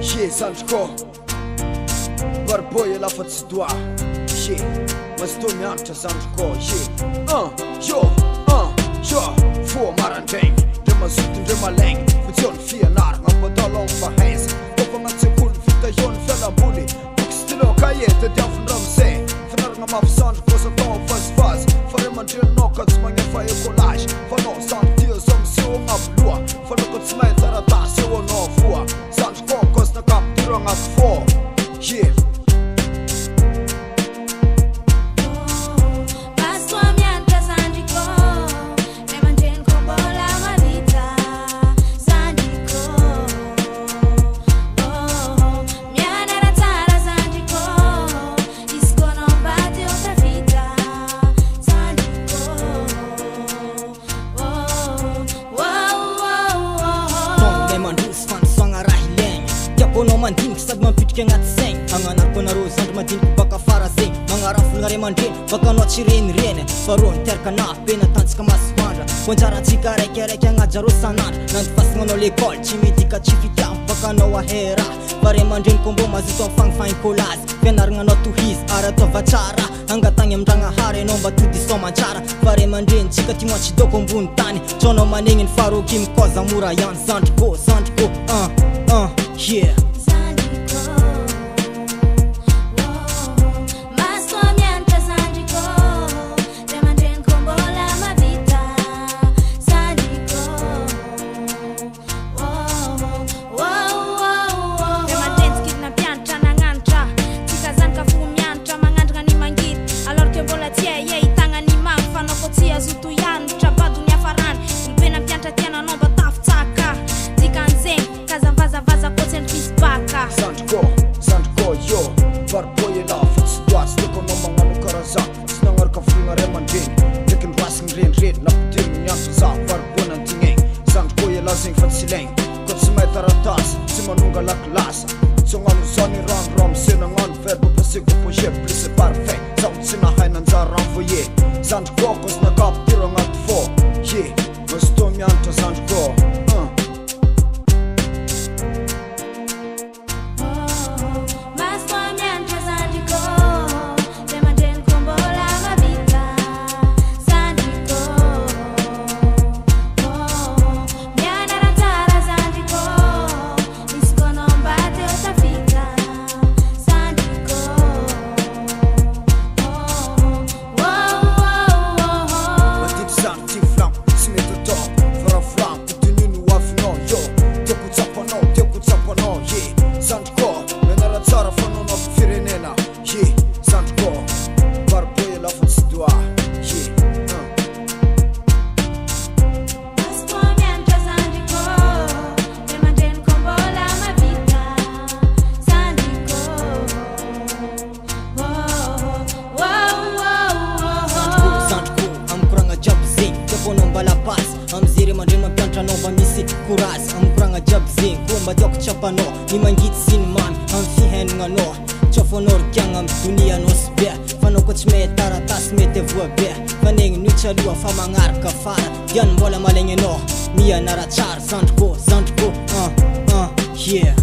Sandriko Barboy lafa tsy doa Masto mianatra Sandriko Fo marandraigny Ndre mazoto ndre malaigny Fotsion fianaragna Ambadalong fahaiza Fofagna an-tsekoly vita iony fialamboly Boky stylo kaye tadiaviny ramizay Finaragna mafy Sandriko satao vazivazy Fare mandrenanao ka tsy magnefa écolage Fanao Sandriko zao miseho agnaby loha Fanao ka tsy mahay taratasy eo anao voa Sandriko kosna kaptiro agnaty fô Kono mandiniky sady mampitriky agnaty saigny Agnanariko anareo zandry mandiniky baka fara zegny Magnarafolagna ray aman-dreny baka anao tsy renireny Farô niteraka napena tantsika masoandra Konjarantsika raikaraiky agnajareo sanandra Nandifasigna anao l'école tsy midika tsy fitiavy baka anao ahera Fa ray aman-dreny kombô mazoto am'fagnifagny kôlazy Fianaragna anao tohizy ary ataova tsara Angatagny amin-dragnahary anao mba tody soman-tsara Fa ray aman-dreny tsika ty moa tsy doko ambony tany Tsaonao manegny ny faroky mikoza mora ihany Sandriko, yeah Sandriko yo Barboy lafa tsy doa Tsy toko anao magnano karazany Tsy nagnaraka fogna ray aman-dreny Ndraiky nirasiny renireny Napidiriny miantso za Barboy nantignaigny Sandriko iala zegny fa tsy ilaigny Ko tsy mahay taratasy Tsy manonga lakilasa Tsy agnano zany rano ramose nagnano verbe passé composé plus c'est parfait Zaho tsy nahay nanjara envoyé Sandriko kosy nakapitiro agnaty fô Mazoto mianatra Sandriko Amizere mandreny mampianatra anao mba misy courage Amkoragna jiaby zegny Koa mba tiako tsapanao Ny mangity sy ny mamy Amy fihenagna anao Tsofo anao rikiagna amy donia anao sy be Fa anao koa tsy mahay taratasy mety avoa be Fa negny niotsy aloha fa magnaraka fara Diany mbola malaigny anao Mianara tsara Sandriko, yeah